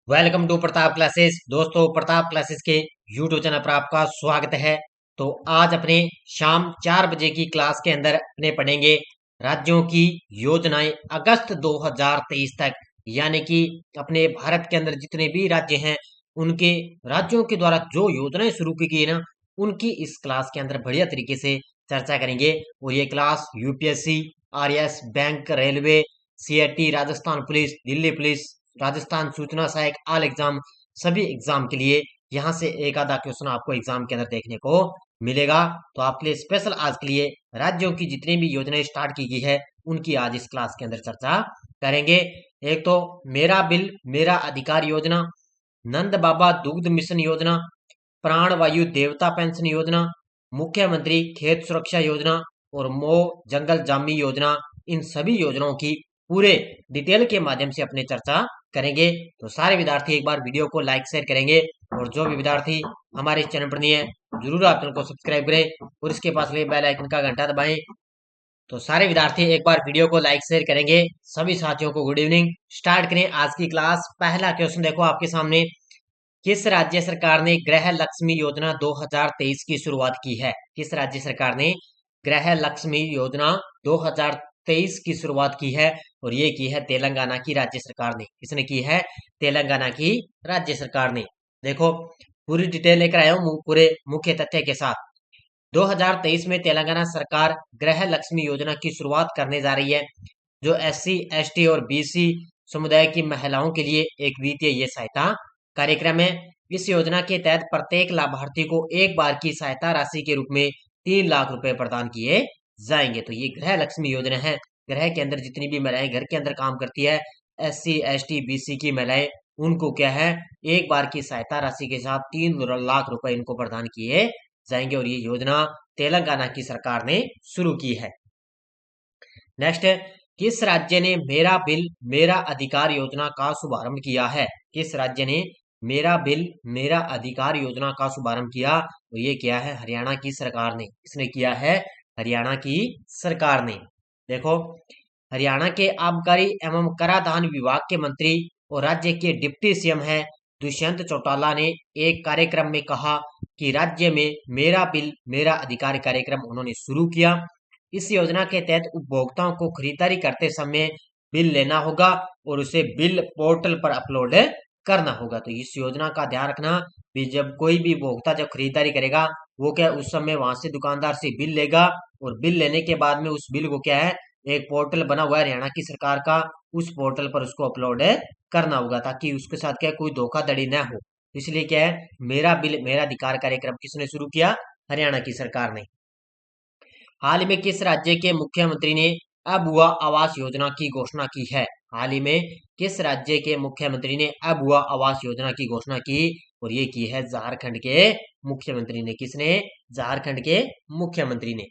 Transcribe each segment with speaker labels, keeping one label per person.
Speaker 1: Welcome to Pratap classes. दोस्तों, Pratap classes के YouTube channel पर आपका स्वागत है। तो आज अपने शाम 4 बजे की क्लास के अंदर अपने पढ़ेंगे राज्यों की योजनाएं अगस्त 2023 तक, यानी कि अपने भारत के अंदर जितने भी राज्य हैं उनके राज्यों के द्वारा जो योजनाएं शुरू की गई ना, उनकी इस क्लास के अंदर बढ़िया तरीके से चर्चा करेंगे। वो ये class UPSC, RS, bank, railway, CIT, Rajasthan police, Delhi police, Rajasthan सूचना सहायक, ऑल एग्जाम, सभी एग्जाम के लिए यहाँ से एक आधा क्वेश्चन आपको एग्जाम के अंदर देखने को मिलेगा। तो आपके लिए स्पेशल आज के लिए राज्यों की जितनी भी योजनाएं स्टार्ट की गई है उनकी आज इस क्लास के अंदर चर्चा करेंगे। एक तो मेरा बिल मेरा अधिकार योजना, नंद बाबा दुग्ध मिशन योजना, प्राण वायु देवता पेंशन योजना, मुख्यमंत्री खेत सुरक्षा योजना और मो जंगल जामी योजना, इन सभी योजनाओं की पूरे डिटेल के माध्यम से अपने चर्चा करेंगे। तो सारे विद्यार्थी एक बार वीडियो को लाइक शेयर करेंगे, और जो भी विद्यार्थी हमारे चैनल पर नहीं है जरूर आप चैनल को सब्सक्राइब करें और इसके पास लगे बेल आइकन का घंटा दबाएं। तो सारे विद्यार्थी एक बार वीडियो को लाइक शेयर करेंगे। सभी साथियों को गुड इवनिंग। स्टार्ट करें आज की क्लास। पहला क्वेश्चन देखो आपके सामने, किस राज्य सरकार ने गृह लक्ष्मी योजना 2023 की शुरुआत की है? किस राज्य सरकार ने गृह लक्ष्मी योजना 2023 की शुरुआत की है? और ये की है तेलंगाना की राज्य सरकार ने। किसने की है? तेलंगाना की राज्य सरकार ने। देखो पूरी डिटेल लेकर आया हूं पूरे मुख्य तथ्य के साथ। 2023 में तेलंगाना सरकार गृह लक्ष्मी योजना की शुरुआत करने जा रही है, जो एससी, एसटी और बीसी समुदाय की महिलाओं के लिए एक वित्तीय ये सहायता कार्यक्रम है। इस योजना के तहत प्रत्येक लाभार्थी को एक बार की सहायता राशि के रूप में 3 लाख रुपए प्रदान किए जाएंगे। तो ये गृह लक्ष्मी योजना है। गृह के अंदर जितनी भी महिलाएं घर के अंदर काम करती है, एससी, एसटी, बीसी की महिलाएं, उनको क्या है, एक बार की सहायता राशि के साथ 3 लाख रुपए इनको प्रदान किए जाएंगे। और ये योजना तेलंगाना की सरकार ने शुरू की है। नेक्स्ट है, किस राज्य ने मेरा बिल मेरा अधिकार योजना का शुभारंभ किया है? किस राज्य ने मेरा बिल मेरा अधिकार योजना का शुभारंभ किया? तो ये किया है हरियाणा की सरकार ने। इसने किया है हरियाणा की सरकार ने। देखो हरियाणा के आबकारी एवं कराधान विभाग के मंत्री और राज्य के डिप्टी सीएम है दुष्यंत चौटाला ने एक कार्यक्रम में कहा कि राज्य में मेरा बिल मेरा अधिकार कार्यक्रम उन्होंने शुरू किया। इस योजना के तहत उपभोक्ताओं को खरीदारी करते समय बिल लेना होगा और उसे बिल पोर्टल पर अपलोड करना होगा। तो इस योजना का ध्यान रखना भी, जब कोई भी उपभोक्ता जब खरीदारी करेगा वो क्या उस समय वहां से दुकानदार से बिल लेगा, और बिल लेने के बाद में उस बिल को क्या है, एक पोर्टल बना हुआ है हरियाणा की सरकार का, उस पोर्टल पर उसको अपलोड करना होगा, ताकि उसके साथ क्या कोई धोखाधड़ी न हो। इसलिए क्या है, मेरा बिल मेरा अधिकार कार्यक्रम किसने शुरू किया? हरियाणा की सरकार ने। हाल ही में किस राज्य के मुख्यमंत्री ने अबुआ आवास योजना की घोषणा की है? हाल ही में किस राज्य के मुख्यमंत्री ने अबुआ आवास योजना की घोषणा की? और ये की है झारखंड के मुख्यमंत्री ने। किसने? झारखंड के मुख्यमंत्री ने।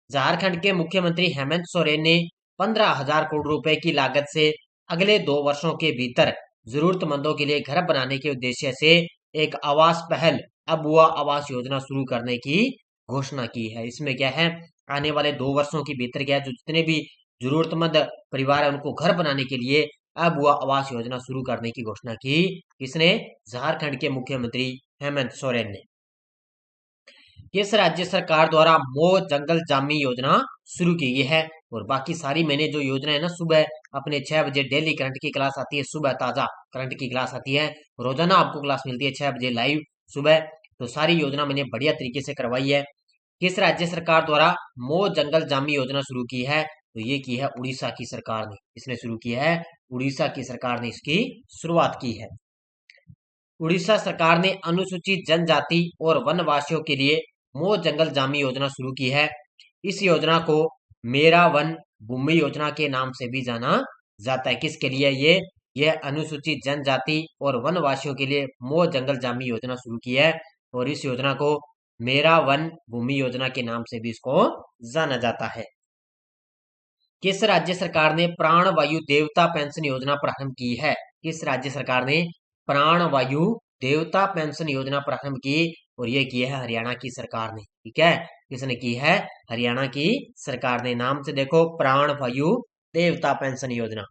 Speaker 1: झारखंड के मुख्यमंत्री हेमंत सोरेन ने 15,000 करोड़ रुपए की लागत से अगले 2 वर्षों के भीतर जरूरतमंदों के लिए घर बनाने के उद्देश्य से एक आवास पहल अबुआ आवास योजना शुरू करने की घोषणा की है। इसमें क्या है, आने वाले 2 वर्षों के भीतर क्या है, जो जितने भी जरूरतमंद परिवार है उनको घर बनाने के लिए अबुआ आवास योजना शुरू करने की घोषणा की। किसने? झारखंड के मुख्यमंत्री हेमंत सोरेन ने। किस राज्य सरकार द्वारा मो जंगल जामी योजना शुरू की गई है? और बाकी सारी मैंने जो योजना है ना, सुबह अपने 6 बजे डेली करंट की क्लास आती है, सुबह ताजा करंट की क्लास आती है, रोजाना आपको क्लास मिलती है 6 बजे लाइव सुबह। तो सारी योजना मैंने बढ़िया तरीके से करवाई है। किस राज्य सरकार द्वारा मो जंगल जामी योजना शुरू की है? तो ये की है उड़ीसा की सरकार ने। इसने शुरू की है, उड़ीसा की सरकार ने इसकी शुरुआत की है। उड़ीसा सरकार ने अनुसूचित जनजाति और वनवासियों के लिए मो जंगल जामी योजना शुरू की है। इस योजना को मेरा वन भूमि योजना के नाम से भी जाना जाता है। किसके लिए? यह अनुसूचित जनजाति और वनवासियों के लिए मो जंगल जामी योजना शुरू की है, और इस योजना को मेरा वन भूमि योजना के नाम से भी इसको जाना जाता है। किस राज्य सरकार ने प्राण वायु देवता पेंशन योजना प्रारंभ की है? किस राज्य सरकार ने प्राण वायु देवता पेंशन योजना प्रारंभ की? और ये की है हरियाणा की सरकार ने। ठीक है, किसने की है? हरियाणा की सरकार ने। नाम से देखो, प्राण वायु देवता पेंशन योजना।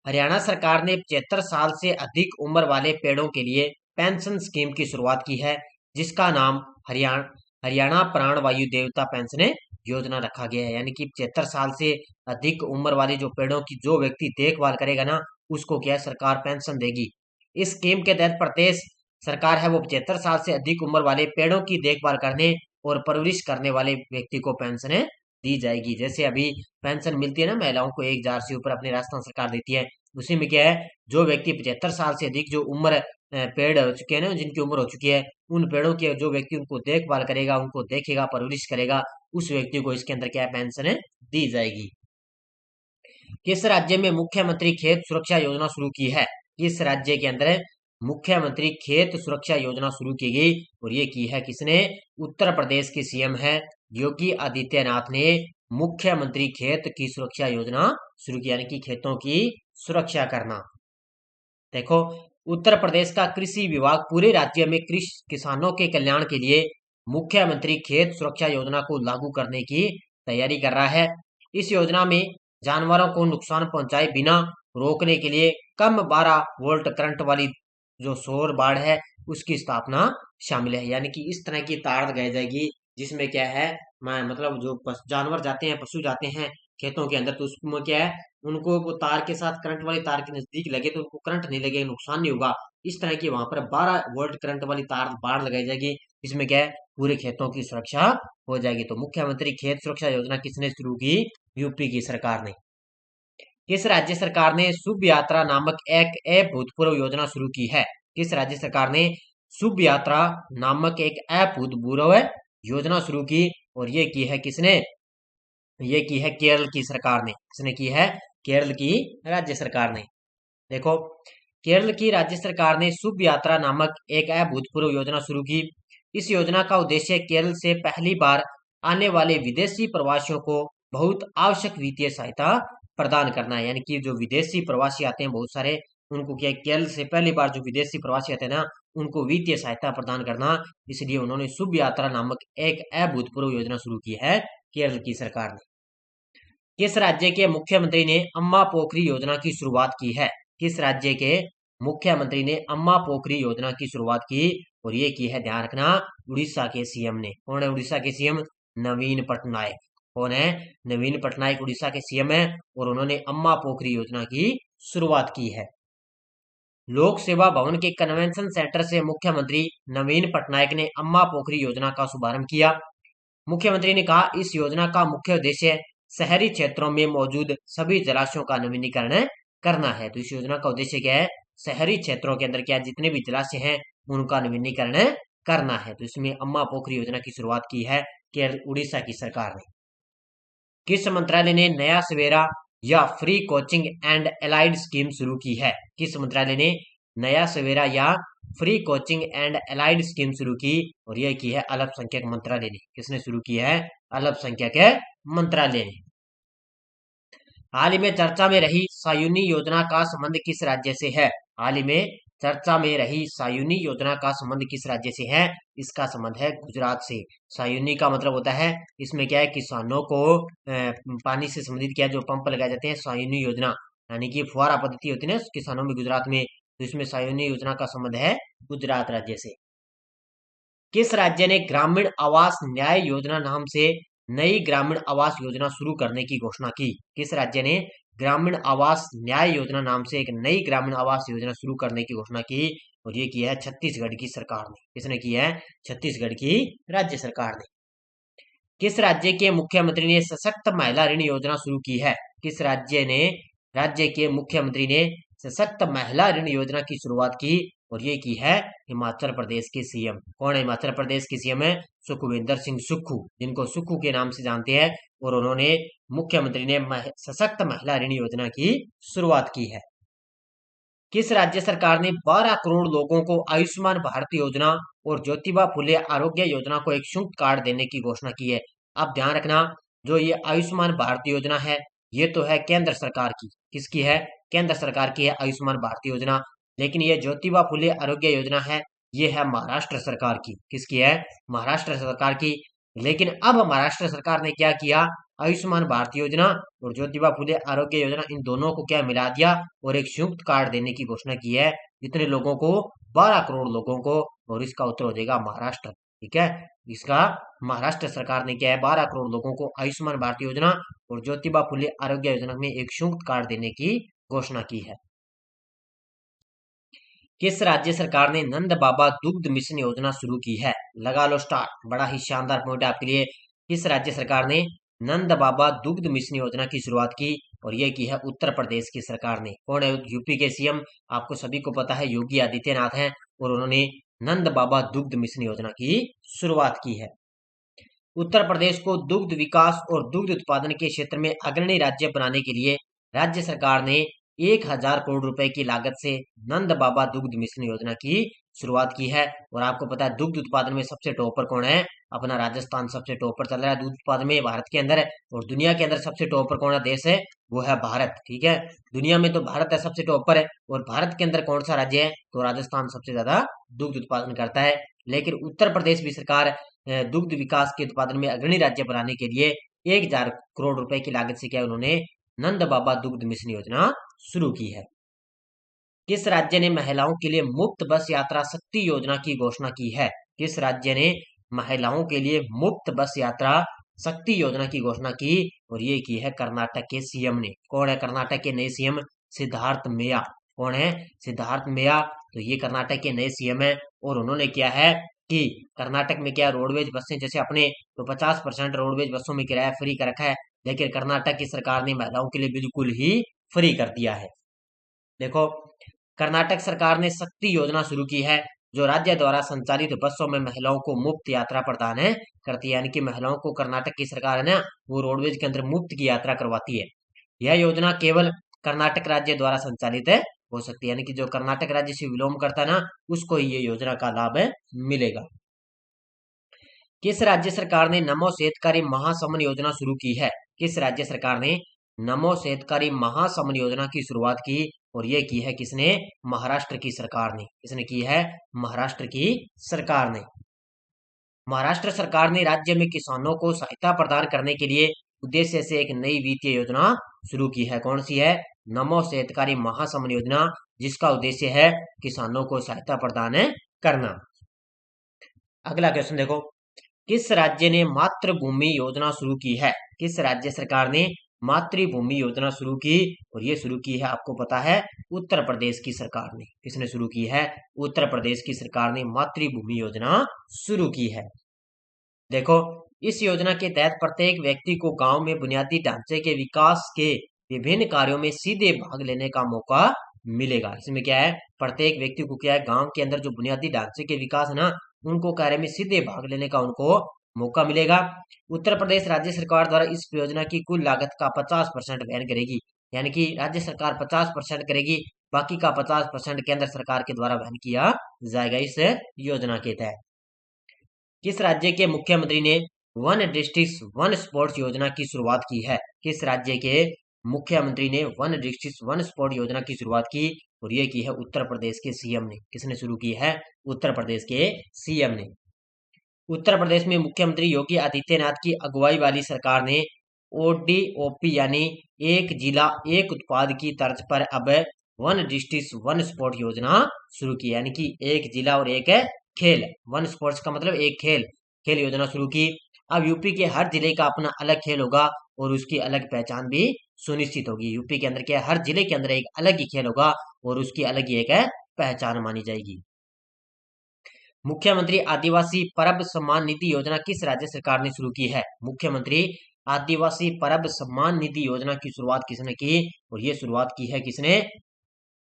Speaker 1: हरियाणा सरकार ने 75 साल से अधिक उम्र वाले पेड़ों के लिए पेंशन स्कीम की शुरुआत की है, जिसका नाम हरियाणा हरियाणा प्राण वायु देवता पेंशन योजना रखा गया है। यानी कि 75 साल से अधिक उम्र वाले जो पेड़ों की जो व्यक्ति देखभाल करेगा ना, उसको क्या है, सरकार पेंशन देगी। इस स्कीम के तहत प्रदेश सरकार है वो 75 साल से अधिक उम्र वाले पेड़ों की देखभाल करने और परवरिश करने वाले व्यक्ति को पेंशन दी जाएगी। जैसे अभी पेंशन मिलती है ना महिलाओं को 1,000 से ऊपर, अपनी राजस्थान सरकार देती है। उसी में क्या है, जो व्यक्ति 75 साल से अधिक जो उम्र पेड़ हो चुके हैं ना, जिनकी उम्र हो चुकी है, उन पेड़ों के जो व्यक्ति उनको देखभाल करेगा, उनको देखेगा, परवरिश करेगा, उस व्यक्ति को इसके अंदर क्या पेंशन दी जाएगी। किस राज्य में मुख्यमंत्री खेत सुरक्षा योजना शुरू की है? किस राज्य के अंदर मुख्यमंत्री खेत सुरक्षा योजना शुरू की गई और ये की है किसने? उत्तर प्रदेश के सीएम है योगी आदित्यनाथ ने मुख्यमंत्री खेत की सुरक्षा योजना शुरू की, यानी कि खेतों की सुरक्षा करना। देखो, उत्तर प्रदेश का कृषि विभाग पूरे राज्य में किसानों के कल्याण के लिए मुख्यमंत्री खेत सुरक्षा योजना को लागू करने की तैयारी कर रहा है। इस योजना में जानवरों को नुकसान पहुंचाए बिना रोकने के लिए कम 12 वोल्ट करंट वाली जो सौर बाढ़ है उसकी स्थापना शामिल है। यानी कि इस तरह की तार लगाई जाएगी जिसमें क्या है, मतलब जो जानवर जाते हैं, पशु जाते हैं खेतों के अंदर, तो उसमें क्या है, उनको वो तार के साथ, करंट वाली तार के नजदीक लगे तो उनको करंट नहीं लगेगा, नुकसान नहीं होगा। इस तरह की वहां पर 12 वोल्ट करंट वाली तार बाढ़ लगाई जाएगी, जिसमें क्या है, पूरे खेतों की सुरक्षा हो जाएगी। तो मुख्यमंत्री खेत सुरक्षा योजना किसने शुरू की? यूपी की सरकार ने। किस राज्य सरकार ने शुभ यात्रा नामक एक अभूतपूर्व योजना शुरू की है? किस राज्य सरकार ने शुभ यात्रा नामक एक अभूतपूर्व योजना शुरू की और ये की है किसने? ये की है केरल की सरकार ने। किसने की है? केरल की राज्य सरकार ने। देखो, केरल की राज्य सरकार ने शुभ यात्रा नामक एक अभूतपूर्व योजना शुरू की। इस योजना का उद्देश्य केरल से पहली बार आने वाले विदेशी प्रवासियों को बहुत आवश्यक वित्तीय सहायता प्रदान करना है। यानी कि जो विदेशी प्रवासी आते हैं बहुत सारे, उनको क्या, केरल से पहली बार जो विदेशी प्रवासी आते हैं ना, उनको वित्तीय सहायता प्रदान करना, इसलिए उन्होंने शुभ यात्रा नामक एक अभूतपूर्व योजना शुरू की है केरल की सरकार ने। किस राज्य के मुख्यमंत्री ने अम्मा पोखरी योजना की शुरुआत की है? किस राज्य के मुख्यमंत्री ने अम्मा पोखरी योजना की शुरुआत की और ये की है, ध्यान रखना, उड़ीसा के सीएम ने। कौन है उड़ीसा के सीएम? नवीन पटनायक। कौन है? नवीन पटनायक उड़ीसा के सीएम है और उन्होंने अम्मा पोखरी योजना की शुरुआत की है। लोक सेवा भवन के कन्वेंशन सेंटर से मुख्यमंत्री नवीन पटनायक ने अम्मा पोखरी योजना का शुभारंभ किया। मुख्यमंत्री ने कहा, इस योजना का मुख्य उद्देश्य शहरी क्षेत्रों में मौजूद सभी जलाशयों का नवीनीकरण करना है। तो इस योजना का उद्देश्य क्या है? शहरी क्षेत्रों के अंदर क्या जितने भी जलाशय हैं उनका नवीनीकरण करना है। तो इसमें अम्मा पोखरी योजना की शुरुआत की है केरल उड़ीसा की सरकार ने। किस मंत्रालय ने नया सवेरा या free coaching and allied scheme शुरू की है? किस मंत्रालय ने नया सवेरा या free coaching and allied scheme शुरू की और यह की है अल्पसंख्यक मंत्रालय ने। किसने शुरू की है? अल्पसंख्यक मंत्रालय ने। हाल ही में चर्चा में रही सायुनी योजना का संबंध किस राज्य से है? हाल ही में चर्चा में रही सायुनी योजना का संबंध किस राज्य से है? इसका संबंध है गुजरात से। सायुनी का मतलब होता है, इसमें क्या है, किसानों को पानी से संबंधित क्या जो पंप लगाए जाते हैं, सायुनी योजना, यानी कि फुहारा पद्धति होती है ना किसानों में गुजरात में, तो इसमें सायुनी योजना का संबंध है गुजरात राज्य से। किस राज्य ने ग्रामीण आवास न्याय योजना नाम से नई ग्रामीण आवास योजना शुरू करने की घोषणा की? किस राज्य ने ग्रामीण आवास न्याय योजना नाम से एक नई ग्रामीण आवास योजना शुरू करने की घोषणा की और ये की है छत्तीसगढ़ की सरकार ने। किसने की है? छत्तीसगढ़ की राज्य सरकार ने। किस राज्य के मुख्यमंत्री ने सशक्त महिला ऋण योजना शुरू की है? किस राज्य के मुख्यमंत्री ने सशक्त महिला ऋण योजना की शुरुआत की और ये की है हिमाचल प्रदेश के सीएम। कौन है हिमाचल प्रदेश के सीएम? है सुखविंदर सिंह सुक्खू, जिनको सुक्खू के नाम से जानते हैं, और उन्होंने मुख्यमंत्री ने सशक्त महिला ऋण योजना की शुरुआत की है। किस राज्य सरकार ने 12 करोड़ लोगों को आयुष्मान भारत योजना और ज्योतिबा फुले आरोग्य योजना को एक शुल्क कार्ड देने की घोषणा की है? अब ध्यान रखना, जो ये आयुष्मान भारत योजना है ये तो है केंद्र सरकार की। किसकी है? केंद्र सरकार की है आयुष्मान भारत योजना। लेकिन ये ज्योतिबा फुले आरोग्य योजना है, ये है महाराष्ट्र सरकार की। किसकी है? महाराष्ट्र सरकार की। लेकिन अब महाराष्ट्र सरकार ने क्या किया, आयुष्मान भारत योजना और ज्योतिबा फुले आरोग्य योजना, इन दोनों को क्या मिला दिया और एक संयुक्त कार्ड देने की घोषणा की है। कितने लोगों को? 12 करोड़ लोगों को। और इसका उत्तर हो जाएगा महाराष्ट्र। ठीक है, इसका महाराष्ट्र सरकार ने क्या है, 12 करोड़ लोगों को आयुष्मान भारत योजना और ज्योतिबा फुले आरोग्य योजना में एक संयुक्त कार्ड देने की घोषणा की है। किस राज्य सरकार ने नंद बाबा दुग्ध मिशन योजना शुरू की है? लगा लो स्टार, बड़ा ही शानदार पॉइंट आपके लिए। किस राज्य सरकार ने नंद बाबा दुग्ध मिशन योजना की शुरुआत की? और यह की है उत्तर प्रदेश की सरकार ने। कौन है यूपी के सीएम? आपको सभी को पता है, योगी आदित्यनाथ हैं, और उन्होंने नंद बाबा दुग्ध मिशन योजना की शुरुआत की है। उत्तर प्रदेश को दुग्ध विकास और दुग्ध उत्पादन के क्षेत्र में अग्रणी राज्य बनाने के लिए राज्य सरकार ने 1000 करोड़ रुपए की लागत से नंद बाबा दुग्ध मिशन योजना की शुरुआत की है। और आपको पता है दुग्ध उत्पादन में सबसे टॉप पर कौन है? अपना राजस्थान सबसे टॉप पर चल रहा है दूध उत्पादन में भारत के अंदर। और दुनिया के अंदर सबसे टॉप पर कौन सा देश है? वो है भारत। ठीक है, दुनिया में तो भारत है सबसे टॉप पर है, और भारत के अंदर कौन सा राज्य है? तो राजस्थान सबसे ज्यादा दुग्ध उत्पादन करता है। लेकिन उत्तर प्रदेश भी सरकार दुग्ध विकास के उत्पादन में अग्रणी राज्य बनाने के लिए 1000 करोड़ रुपए की लागत से क्या उन्होंने नंद बाबा दुग्ध मिशन योजना शुरू की है। किस राज्य ने महिलाओं के लिए मुफ्त बस यात्रा शक्ति योजना की घोषणा की है? किस राज्य ने महिलाओं के लिए मुफ्त बस यात्रा शक्ति योजना की घोषणा की? और ये की है कर्नाटक के सीएम ने। कौन है कर्नाटक के नए सीएम? सिद्धार्थ मैया। कौन है? सिद्धार्थ मैया। तो ये कर्नाटक के नए सीएम है, और उन्होंने क्या है कि कर्नाटक में क्या रोडवेज बसें जैसे अपने तो 50% रोडवेज बसों में किराया फ्री कर रखा है, लेकिन कर्नाटक की सरकार ने महिलाओं के लिए बिल्कुल ही फ्री कर दिया है। देखो, कर्नाटक सरकार ने शक्ति योजना शुरू की है, जो राज्य द्वारा संचालित बसों में महिलाओं को मुफ्त यात्रा प्रदान है करती है। यानी कि महिलाओं को कर्नाटक की सरकार है ना, वो रोडवेज के अंदर मुफ्त की यात्रा करवाती है। यह योजना केवल कर्नाटक राज्य द्वारा संचालित है हो सकती है, यानी कि जो कर्नाटक राज्य से विलोम करता है ना, उसको ही ये योजना का लाभ मिलेगा। किस राज्य सरकार ने नमो सेहतकारी महासमन योजना शुरू की है? किस राज्य सरकार ने नमो सेहतकारी महासमन योजना की शुरुआत की? और ये की है किसने? महाराष्ट्र की सरकार ने। किसने की है? महाराष्ट्र की सरकार ने। महाराष्ट्र सरकार ने राज्य में किसानों को सहायता प्रदान करने के लिए उद्देश्य से एक नई वित्तीय योजना शुरू की है। कौन सी है? नमो सेहतकारी महासमन योजना, जिसका उद्देश्य है किसानों को सहायता प्रदान करना। अगला क्वेश्चन देखो, किस राज्य ने मातृभूमि योजना शुरू की है? किस राज्य सरकार ने मातृभूमि योजना शुरू की? और ये शुरू की है, आपको पता है, उत्तर प्रदेश की सरकार ने। किसने शुरू की है? उत्तर प्रदेश की सरकार ने मातृभूमि योजना शुरू की है। देखो, इस योजना के तहत प्रत्येक व्यक्ति को गांव में बुनियादी ढांचे के विकास के विभिन्न कार्यों में सीधे भाग लेने का मौका मिलेगा। इसमें क्या है? प्रत्येक व्यक्ति को क्या है, गांव के अंदर जो बुनियादी ढांचे के विकास है ना, उनको कार्य में सीधे भाग लेने का उनको मौका मिलेगा। उत्तर प्रदेश राज्य सरकार द्वारा इस योजना की कुल लागत का 50% वहन करेगी। यानी कि राज्य सरकार 50% करेगी, बाकी का 50% केंद्र सरकार के द्वारा वहन किया जाएगा इस योजना के तहत। किस राज्य के मुख्यमंत्री ने वन डिस्ट्रिक्ट वन स्पोर्ट्स योजना की शुरुआत की है? किस राज्य के मुख्यमंत्री ने वन डिस्ट्रिक्ट वन स्पोर्ट्स योजना की शुरुआत की? और ये की है उत्तर प्रदेश के सीएम ने। किसने शुरू की है? उत्तर प्रदेश के सीएम ने। उत्तर प्रदेश में मुख्यमंत्री योगी आदित्यनाथ की अगुवाई वाली सरकार ने ओडीओपी यानी एक जिला एक उत्पाद की तर्ज पर अब वन डिस्ट्रिक्ट वन स्पोर्ट योजना शुरू की। यानी कि एक जिला और एक खेल, वन स्पोर्ट्स का मतलब एक खेल योजना शुरू की। अब यूपी के हर जिले का अपना अलग खेल होगा और उसकी अलग पहचान भी सुनिश्चित होगी। यूपी के अंदर क्या, हर जिले के अंदर एक अलग ही खेल होगा और उसकी अलग ही एक पहचान मानी जाएगी। मुख्यमंत्री आदिवासी परब सम्मान निधि योजना किस राज्य सरकार ने शुरू की है? मुख्यमंत्री आदिवासी परब सम्मान निधि योजना की शुरुआत किसने की? और ये शुरुआत की है किसने?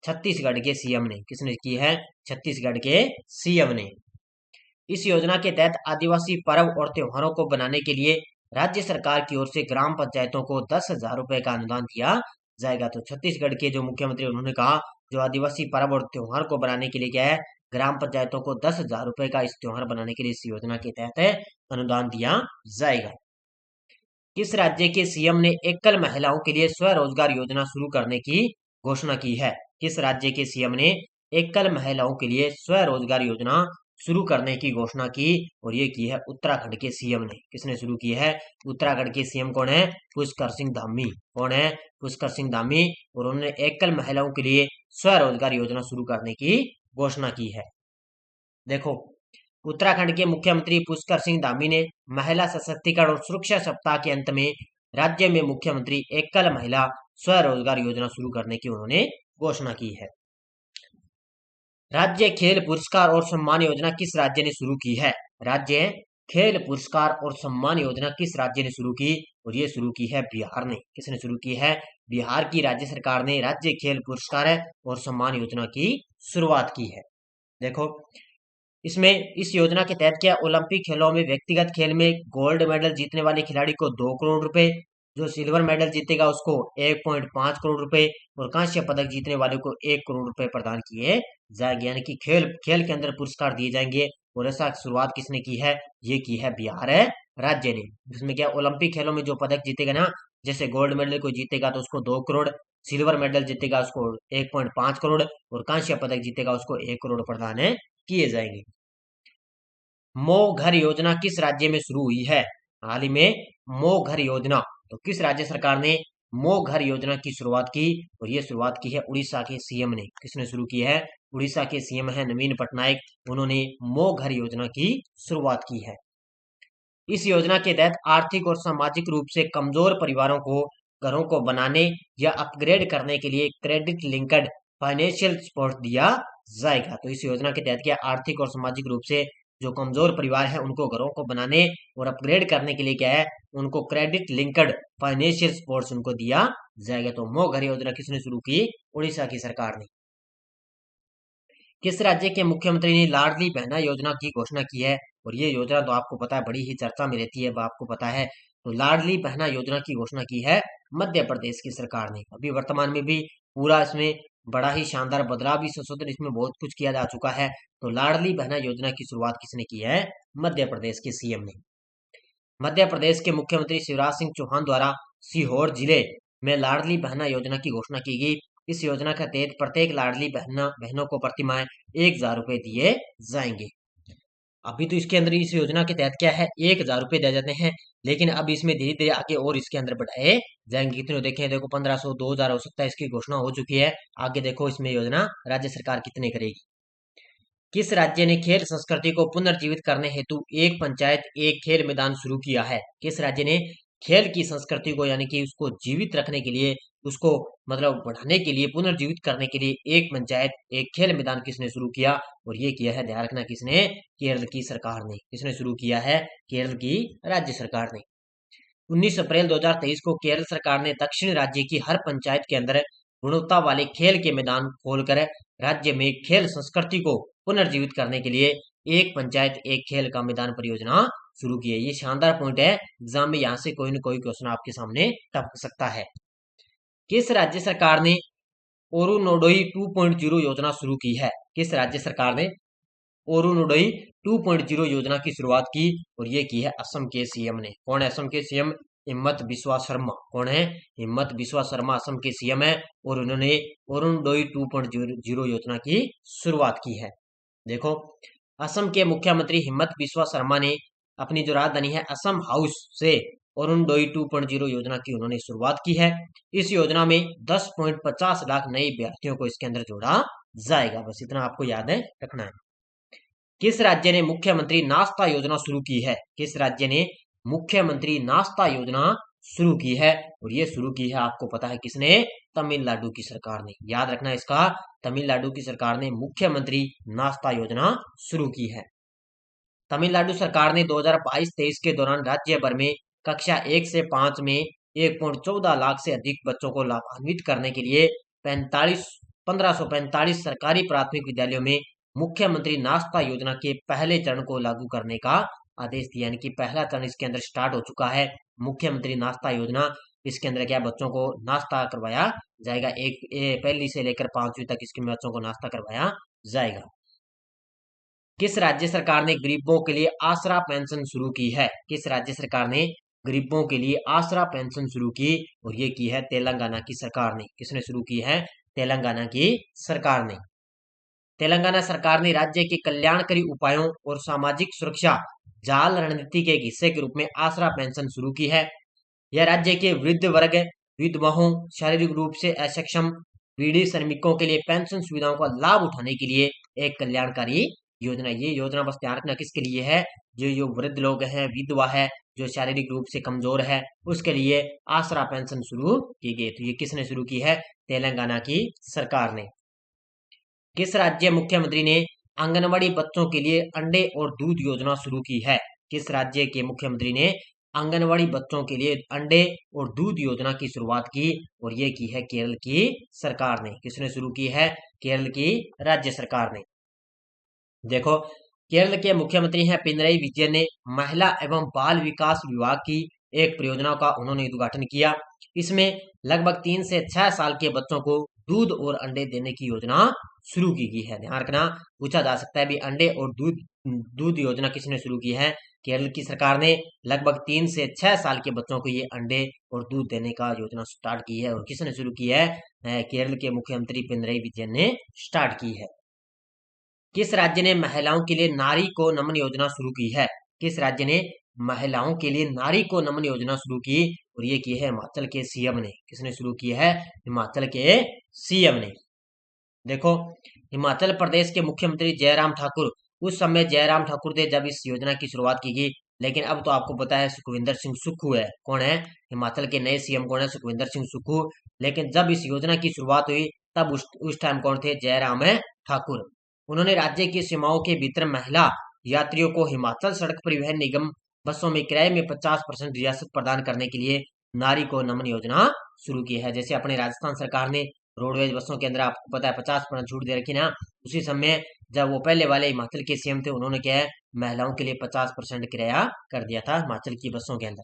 Speaker 1: छत्तीसगढ़ के सीएम ने। किसने की है? छत्तीसगढ़ के सीएम ने। इस योजना के तहत आदिवासी पर्व और त्योहारों को बनाने के लिए राज्य सरकार की ओर से ग्राम पंचायतों को 10,000 रुपए का अनुदान दिया जाएगा। तो छत्तीसगढ़ के जो मुख्यमंत्री उन्होंने कहा, जो आदिवासी पर्व और त्योहार को बनाने के लिए क्या है, ग्राम पंचायतों को 10,000 रुपए का इस त्योहार बनाने के लिए इस योजना के तहत अनुदान दिया जाएगा। किस राज्य के सीएम ने एकल महिलाओं के लिए स्वरोजगार योजना शुरू करने की घोषणा की है? किस राज्य के सीएम ने एकल महिलाओं के लिए स्वरोजगार योजना शुरू करने की घोषणा की और ये की है उत्तराखंड के सीएम ने। किसने शुरू की है? उत्तराखंड के सीएम कौन है? पुष्कर सिंह धामी। कौन है? पुष्कर सिंह धामी। और उन्होंने एकल महिलाओं के लिए स्वरोजगार योजना शुरू करने की घोषणा की है। देखो, उत्तराखंड के मुख्यमंत्री पुष्कर सिंह धामी ने महिला सशक्तिकरण और सुरक्षा सप्ताह के अंत में राज्य में मुख्यमंत्री एकल महिला स्वरोजगार योजना शुरू करने की उन्होंने घोषणा की है। राज्य खेल पुरस्कार और सम्मान योजना किस राज्य ने शुरू की है? राज्य खेल पुरस्कार और सम्मान योजना किस राज्य ने शुरू की? और ये शुरू की है बिहार ने। किसने शुरू की है? बिहार की राज्य सरकार ने राज्य खेल पुरस्कार और सम्मान योजना की शुरुआत की है। देखो, इसमें इस योजना के तहत क्या, ओलंपिक खेलों में व्यक्तिगत खेल में गोल्ड मेडल जीतने वाले खिलाड़ी को 2 करोड़ रुपए, जो सिल्वर मेडल जीतेगा उसको 1.5 करोड़ रुपए और कांस्य पदक जीतने वाले को 1 करोड़ रुपए प्रदान किए जाएंगे। यानी कि खेल के अंदर पुरस्कार दिए जाएंगे। और ऐसा शुरुआत किसने की है? ये की है बिहार राज्य ने। जिसमें क्या, ओलंपिक खेलों में जो पदक जीतेगा ना, जैसे गोल्ड मेडल को जीतेगा तो उसको 2 करोड़, सिल्वर मेडल जीतेगा उसको 1.5 करोड़ और कांस्य पदक जीतेगा उसको 1 करोड़ प्रदान किए जाएंगे। मो घर योजना किस राज्य में शुरू हुई है? हाल ही में मो घर योजना, तो किस राज्य सरकार ने मो घर योजना की शुरुआत की? और ये शुरुआत की है उड़ीसा के सीएम ने। किसने शुरू की है? उड़ीसा के सीएम है नवीन पटनायक। उन्होंने मो घर योजना की शुरुआत की है। इस योजना के तहत आर्थिक और सामाजिक रूप से कमजोर परिवारों को घरों को बनाने या अपग्रेड करने के लिए क्रेडिट लिंक्ड फाइनेंशियल सपोर्ट दिया जाएगा। तो इस योजना के तहत क्या, आर्थिक और सामाजिक रूप से जो कमजोर परिवार है उनको घरों को बनाने और अपग्रेड करने के लिए क्या है, उनको क्रेडिट लिंक्ड फाइनेंशियल सपोर्ट उनको दिया जाएगा। तो मो घर योजना किसने शुरू की? उड़ीसा की सरकार ने। किस राज्य के मुख्यमंत्री ने लाडली बहना योजना की घोषणा की है? और ये योजना तो आपको पता है बड़ी ही चर्चा में रहती है, आपको पता है। तो लाडली बहना योजना की घोषणा की है मध्य प्रदेश की सरकार ने। अभी वर्तमान में भी पूरा इसमें बड़ा ही शानदार बदलाव भी, संशोधन इसमें बहुत कुछ किया जा चुका है। तो लाडली बहना योजना की शुरुआत किसने की है? मध्य प्रदेश के सीएम ने। मध्य प्रदेश के मुख्यमंत्री शिवराज सिंह चौहान द्वारा सीहोर जिले में लाडली बहना योजना की घोषणा की गई। इस योजना के तहत प्रत्येक लाडली बहनों को प्रतिमाह 1,000 रुपए दिए जाएंगे। अभी तो इसके अंदर इस योजना के तहत क्या है, 1,000 रुपए दिए जाते हैं, लेकिन अब इसमें धीरे धीरे आगे और इसके अंदर बढ़ाए जाएंगे। कितने देखें, देखो 1,500, 2,000 हो सकता है, इसकी घोषणा हो चुकी है। आगे देखो इसमें योजना राज्य सरकार कितने करेगी। किस राज्य ने खेल संस्कृति को पुनर्जीवित करने हेतु एक पंचायत एक खेल मैदान शुरू किया है? किस राज्य ने खेल की संस्कृति को यानी कि उसको जीवित रखने के लिए, उसको मतलब बढ़ाने के लिए, पुनर्जीवित करने के लिए एक पंचायत एक खेल मैदान किसने शुरू किया? और ये किया है, ध्यान रखना, किसने? केरल की सरकार ने। किसने शुरू किया है? केरल की राज्य सरकार ने। 19 अप्रैल 2023 को केरल सरकार ने दक्षिण राज्य की हर पंचायत के अंदर गुणवत्ता वाले खेल के मैदान खोलकर राज्य में खेल संस्कृति को पुनर्जीवित करने के लिए एक पंचायत एक खेल का मैदान परियोजना शुरू की है। ये शानदार पॉइंट है, एग्जाम में यहाँ से कोई न कोई क्वेश्चन आपके सामने टपक सकता है। किस राज्य सरकार ने ओरुनोडोई 2.0 योजना शुरू की है? किस राज्य सरकार ने ओरुनोडोई 2.0 योजना की शुरुआत की? और ये की है असम के सीएम ने। कौन है असम के सीएम? हिम्मत बिस्वा शर्मा। कौन है? हिम्मत बिस्वा शर्मा असम के सीएम है और उन्होंने ओरुनोडोई 2.0 योजना की शुरुआत की है। देखो, असम के मुख्यमंत्री हिम्मत बिस्वा शर्मा ने अपनी जो राजधानी है असम हाउस से ओरुनोडोई 2.0 योजना की उन्होंने शुरुआत की है। इस योजना में 10.50 लाख नए अभ्यर्थियों को इसके अंदर जोड़ा जाएगा। बस इतना आपको याद है रखना है। किस राज्य ने मुख्यमंत्री नाश्ता योजना शुरू की है? किस राज्य ने मुख्यमंत्री नाश्ता योजना शुरू की है? और ये शुरू की है, आपको पता है किसने? तमिलनाडु की सरकार ने। याद रखना इसका, तमिलनाडु की सरकार ने मुख्यमंत्री नाश्ता योजना शुरू की है। तमिलनाडु सरकार ने 2022-23 के दौरान राज्य भर में कक्षा 1 से 5 में 1.14 लाख से अधिक बच्चों को लाभान्वित करने के लिए 1545 सरकारी प्राथमिक विद्यालयों में मुख्यमंत्री नाश्ता योजना के पहले चरण को लागू करने का आदेश दिया। यानी कि पहला चरण इसके अंदर स्टार्ट हो चुका है, मुख्यमंत्री नाश्ता योजना। इसके अंदर क्या, बच्चों को नाश्ता करवाया जाएगा। पहली से लेकर 5वीं तक इसके बच्चों को नाश्ता करवाया जाएगा। किस राज्य सरकार ने गरीबों के लिए आसरा पेंशन शुरू की है? किस राज्य सरकार ने गरीबों के लिए आसरा पेंशन शुरू की? और ये की है तेलंगाना की सरकार ने। किसने शुरू की है? तेलंगाना की सरकार ने। तेलंगाना सरकार ने राज्य के कल्याणकारी उपायों और सामाजिक सुरक्षा जाल रणनीति के एक हिस्से के रूप में आसरा पेंशन शुरू की है। यह राज्य के वृद्ध वर्ग, विधवाओं, शारीरिक रूप से अक्षम, पीड़ित श्रमिकों के लिए पेंशन सुविधाओं का लाभ उठाने के लिए एक कल्याणकारी योजना। ये योजना बस ध्यान रखना किसके लिए है? जो वृद्ध लोग हैं, विधवा है, जो शारीरिक रूप से कमजोर है, उसके लिए आसरा पेंशन शुरू की गई। तो ये किसने शुरू की है? तेलंगाना की सरकार ने। किस राज्य मुख्यमंत्री ने आंगनवाड़ी बच्चों के लिए अंडे और दूध योजना शुरू की है? किस राज्य के मुख्यमंत्री ने आंगनवाड़ी बच्चों के लिए अंडे और दूध योजना की शुरुआत की? और ये की है केरल की सरकार ने। किसने शुरू की है? केरल की राज्य सरकार ने। देखो, केरल के मुख्यमंत्री हैं पिनरई विजयन ने महिला एवं बाल विकास विभाग की एक परियोजना का उन्होंने उद्घाटन किया। इसमें लगभग 3 से 6 साल के बच्चों को दूध और अंडे देने की योजना शुरू की गई है। ध्यान रखना, पूछा जा सकता है भी अंडे और दूध योजना किसने शुरू की है? केरल की सरकार ने लगभग 3 से 6 साल के बच्चों को ये अंडे और दूध देने का योजना स्टार्ट की है। और किसने शुरू की है? केरल के मुख्यमंत्री पिनरई विजयन ने स्टार्ट की है। किस राज्य ने महिलाओं के लिए नारी को नमन योजना शुरू की है? किस राज्य ने महिलाओं के लिए नारी को नमन योजना शुरू की? और ये की है हिमाचल के सीएम ने। किसने शुरू की है? हिमाचल के सीएम ने। देखो, हिमाचल प्रदेश के मुख्यमंत्री जयराम ठाकुर, उस समय जयराम ठाकुर थे जब इस योजना की शुरुआत की गई, लेकिन अब तो आपको पता है सुखविंदर सिंह सुक्खू है। कौन है? हिमाचल के नए सीएम कौन है? सुखविंदर सिंह सुक्खू। लेकिन जब इस योजना की शुरुआत हुई तब उस टाइम कौन थे? जयराम ठाकुर। उन्होंने राज्य की सीमाओं के भीतर महिला यात्रियों को हिमाचल सड़क परिवहन निगम बसों में किराए में 50% रियासत प्रदान करने के लिए नारी को नमन योजना शुरू की है। जैसे अपने राजस्थान सरकार ने रोडवेज बसों के अंदर आपको पता है 50% छूट दे रखी ना, उसी समय जब वो पहले वाले हिमाचल के सीएम थे, उन्होंने क्या है, महिलाओं के लिए 50% किराया कर दिया था हिमाचल की बसों के अंदर।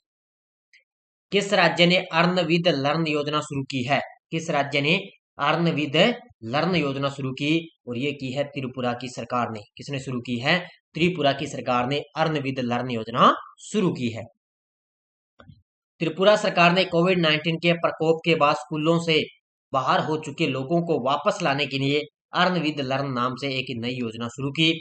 Speaker 1: किस राज्य ने अर्न विद लर्न योजना शुरू की है? किस राज्य ने अर्न विद लर्न योजना शुरू की? और ये की है त्रिपुरा की सरकार ने। किसने शुरू की है? त्रिपुरा की सरकार ने अर्न विद लर्न योजना शुरू की है। त्रिपुरा सरकार ने कोविड-19 के प्रकोप के बाद स्कूलों से बाहर हो चुके लोगों को वापस लाने के लिए अर्न विद लर्न नाम से एक नई योजना शुरू की।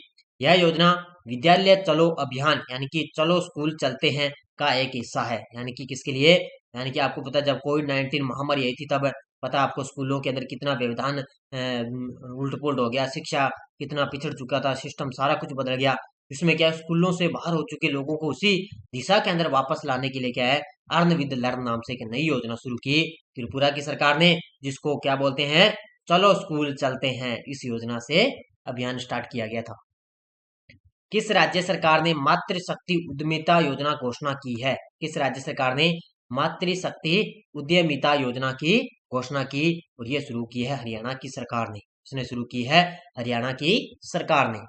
Speaker 1: यह योजना विद्यालय चलो अभियान यानी कि चलो स्कूल चलते हैं का एक हिस्सा है। यानी कि किसके लिए? यानी कि आपको पता जब कोविड-19 महामारी आई थी तब पता आपको स्कूलों के अंदर कितना व्यवधान उल्ट पुल्ट हो गया, शिक्षा कितना पिछड़ चुका था, सिस्टम सारा कुछ बदल गया। इसमें क्या है, स्कूलों से बाहर हो चुके लोगों को उसी दिशा के अंदर वापस लाने के लिए क्या है, अर्न विद लर्न नाम से एक नई योजना शुरू की त्रिपुरा की सरकार ने, जिसको क्या बोलते हैं? चलो स्कूल चलते हैं। इस योजना से अभियान स्टार्ट किया गया था। किस राज्य सरकार ने मातृशक्ति उद्यमिता योजना घोषणा की है? किस राज्य सरकार ने मातृशक्ति उद्यमिता योजना की घोषणा की? और ये शुरू की है हरियाणा की सरकार ने। इसने शुरू की है हरियाणा की सरकार ने।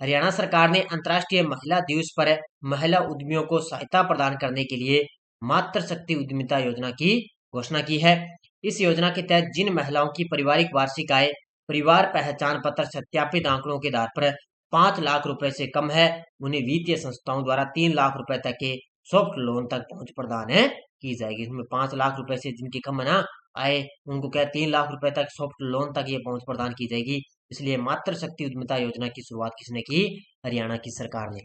Speaker 1: हरियाणा सरकार ने अंतर्राष्ट्रीय महिला दिवस पर महिला उद्यमियों को सहायता प्रदान करने के लिए मातृशक्ति उद्यमिता योजना की घोषणा की है। इस योजना के तहत जिन महिलाओं की पारिवारिक वार्षिक आय परिवार पहचान पत्र सत्यापित आंकड़ों के आधार पर 5 लाख रुपए से कम है, उन्हें वित्तीय संस्थाओं द्वारा 3 लाख रुपए तक के सॉफ्ट लोन तक पहुंच प्रदान की जाएगी। इसमें 5 लाख रुपए से जिनकी कम है ना आए, उनको क्या 3 लाख रुपए तक सॉफ्ट लोन तक ये पहुंच प्रदान की जाएगी। इसलिए मातृशक्ति उद्यमिता योजना की शुरुआत किसने की? हरियाणा की सरकार ने।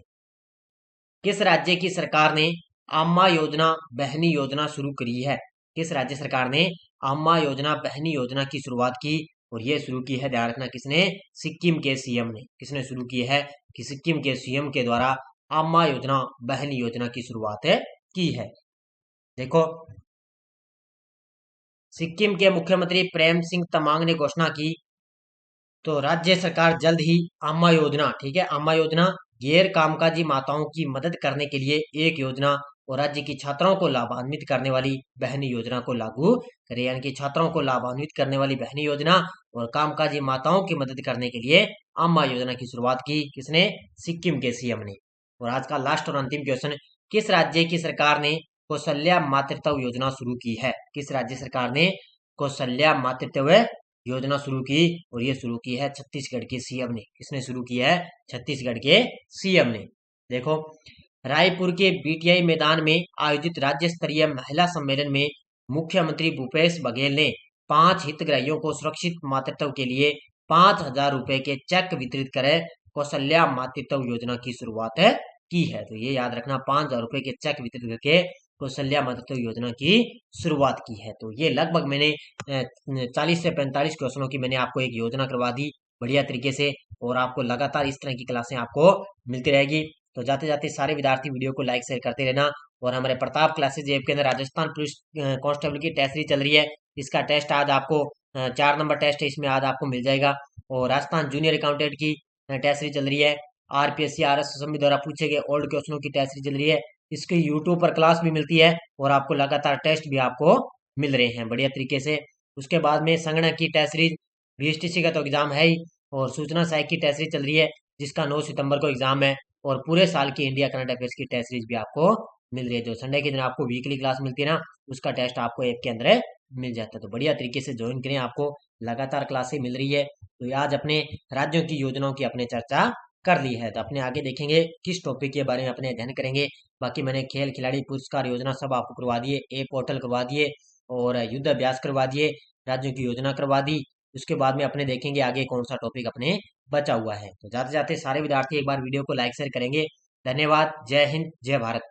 Speaker 1: किस राज्य की सरकार ने अम्मा योजना बहनी योजना शुरू करी है? किस राज्य सरकार ने अम्मा योजना बहनी योजना की शुरुआत की? और यह शुरू की है, ध्यान रखना, किसने? सिक्किम के सीएम ने। किसने शुरू की है? कि सिक्किम के सीएम के द्वारा अम्मा योजना बहनी योजना की शुरुआत की है। देखो, सिक्किम के मुख्यमंत्री प्रेम सिंह तमांग ने घोषणा की तो राज्य सरकार जल्द ही अम्मा योजना, ठीक है, अम्मा योजना गैर कामकाजी माताओं की मदद करने के लिए एक योजना और राज्य की छात्राओं को लाभान्वित करने वाली बहनी योजना को लागू करे। यानी कि छात्राओं को लाभान्वित करने वाली बहनी योजना और कामकाजी माताओं की मदद करने के लिए अम्मा योजना की शुरुआत की किसने? सिक्किम के सीएम ने। और आज का लास्ट और अंतिम क्वेश्चन, किस राज्य की सरकार ने कौशल्या मातृत्व योजना शुरू की है? किस राज्य सरकार ने कौशल्या मातृत्व योजना शुरू की? और ये शुरू की है छत्तीसगढ़ के सीएम ने। किसने शुरू की है? छत्तीसगढ़ के सीएम ने। देखो, रायपुर के बीटीआई मैदान में आयोजित राज्य स्तरीय महिला सम्मेलन में मुख्यमंत्री भूपेश बघेल ने 5 हितग्राहियों को सुरक्षित मातृत्व के लिए 5,000 रुपए के चेक वितरित कर कौशल्या मातृत्व योजना की शुरुआत की है। तो ये याद रखना, 5,000 रुपए के चेक वितरित करके कौशल्या मातृत्व योजना की शुरुआत की है। तो ये लगभग मैंने 40 से 45 क्वेश्चनों की मैंने आपको एक योजना करवा दी बढ़िया तरीके से, और आपको लगातार इस तरह की क्लासें आपको मिलती रहेगी। तो जाते जाते सारे विद्यार्थी वीडियो को लाइक शेयर करते रहना। और हमारे प्रताप क्लासेज ऐप के अंदर राजस्थान पुलिस कांस्टेबल की टेस्ट सीरीज चल रही है। इसका टेस्ट आज आपको 4 नंबर टेस्ट है, इसमें आज आपको मिल जाएगा। और राजस्थान जूनियर अकाउंटेंट की टेस्ट सीरीज चल रही है। आरपीएससी आरएस असम्बली द्वारा पूछे गए ओल्ड क्वेश्चनों की टेस्ट सीरीज चल रही है। इसकी यूट्यूब पर क्लास भी मिलती है और आपको लगातार टेस्ट भी आपको मिल रहे हैं बढ़िया तरीके से। उसके बाद में संगणक की टेस्ट सीरीज, बीएसटीसी का तो एग्जाम है ही, और सूचना सहायक की टेस्ट सीरीज चल रही है जिसका 9 सितंबर को एग्जाम है। और पूरे साल की इंडिया करंट अफेयर्स की टेस्ट सीरीज भी आपको मिल रही है। जो संडे के दिन आपको वीकली क्लास मिलती है ना, उसका टेस्ट आपको ऐप के अंदर मिल जाता है। तो बढ़िया तरीके से ज्वाइन करें, आपको लगातार क्लासें मिल रही है। तो आज अपने राज्यों की योजनाओं की अपने चर्चा कर ली है। तो अपने आगे देखेंगे किस टॉपिक के बारे में अपने अध्ययन करेंगे। बाकी मैंने खेल खिलाड़ी पुरस्कार योजना सब आपको करवा दिए, ए पोर्टल करवा दिए, और युद्ध अभ्यास करवा दिए, राज्यों की योजना करवा दी। उसके बाद में अपने देखेंगे आगे कौन सा टॉपिक अपने बचा हुआ है। तो जाते जाते सारे विद्यार्थी एक बार वीडियो को लाइक शेयर करेंगे। धन्यवाद। जय हिंद, जय भारत।